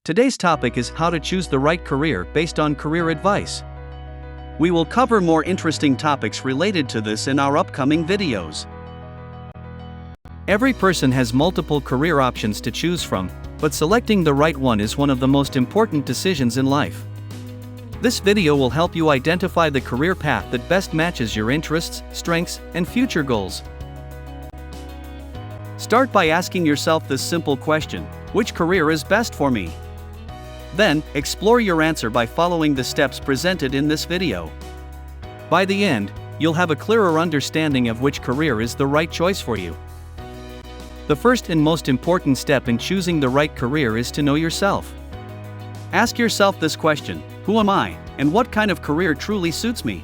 Today's topic is how to choose the right career based on career advice. We will cover more interesting topics related to this in our upcoming videos. Every person has multiple career options to choose from, but selecting the right one is one of the most important decisions in life. This video will help you identify the career path that best matches your interests, strengths, and future goals. Start by asking yourself this simple question: which career is best for me? Then, explore your answer by following the steps presented in this video. By the end, you'll have a clearer understanding of which career is the right choice for you. The first and most important step in choosing the right career is to know yourself. Ask yourself this question: who am I, and what kind of career truly suits me?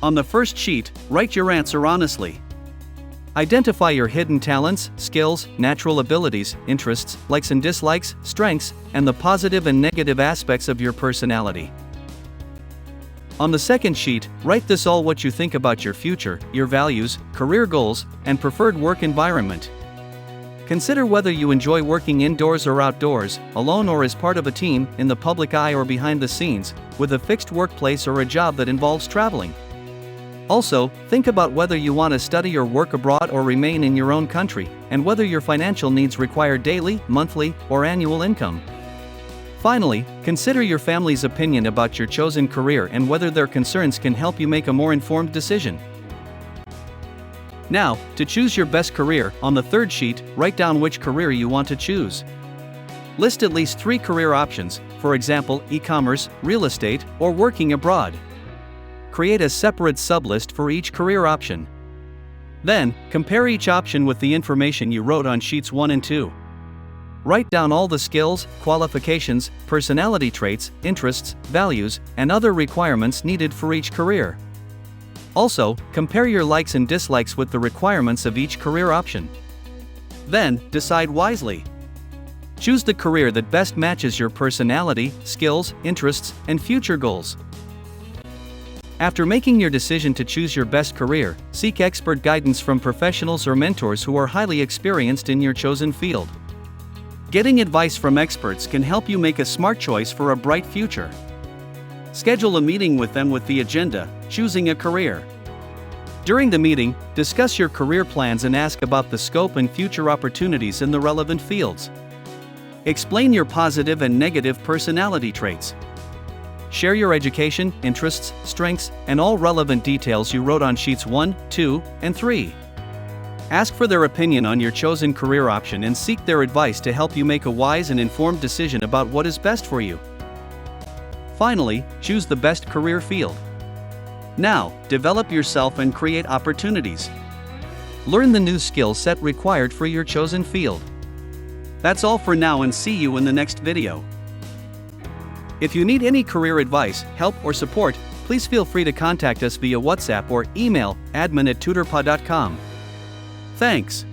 On the first sheet, write your answer honestly. Identify your hidden talents, skills, natural abilities, interests, likes and dislikes, strengths, and the positive and negative aspects of your personality. On the second sheet, write this all: what you think about your future, your values, career goals, and preferred work environment. Consider whether you enjoy working indoors or outdoors, alone or as part of a team, in the public eye or behind the scenes, with a fixed workplace or a job that involves traveling. Also, think about whether you want to study or work abroad or remain in your own country, and whether your financial needs require daily, monthly, or annual income. Finally, consider your family's opinion about your chosen career and whether their concerns can help you make a more informed decision. Now, to choose your best career, on the third sheet, write down which career you want to choose. List at least 3 career options, for example, e-commerce, real estate, or working abroad. Create a separate sublist for each career option. Then, compare each option with the information you wrote on sheets 1 and 2. Write down all the skills, qualifications, personality traits, interests, values, and other requirements needed for each career. Also, compare your likes and dislikes with the requirements of each career option. Then, decide wisely. Choose the career that best matches your personality, skills, interests, and future goals. After making your decision to choose your best career, seek expert guidance from professionals or mentors who are highly experienced in your chosen field. Getting advice from experts can help you make a smart choice for a bright future. Schedule a meeting with them with the agenda, choosing a career. During the meeting, discuss your career plans and ask about the scope and future opportunities in the relevant fields. Explain your positive and negative personality traits. Share your education, interests, strengths, and all relevant details you wrote on sheets 1, 2, and 3. Ask for their opinion on your chosen career option and seek their advice to help you make a wise and informed decision about what is best for you. Finally, choose the best career field. Now, develop yourself and create opportunities. Learn the new skill set required for your chosen field. That's all for now, and see you in the next video. If you need any career advice, help, or support, please feel free to contact us via WhatsApp or email admin@tutorpa.com. Thanks.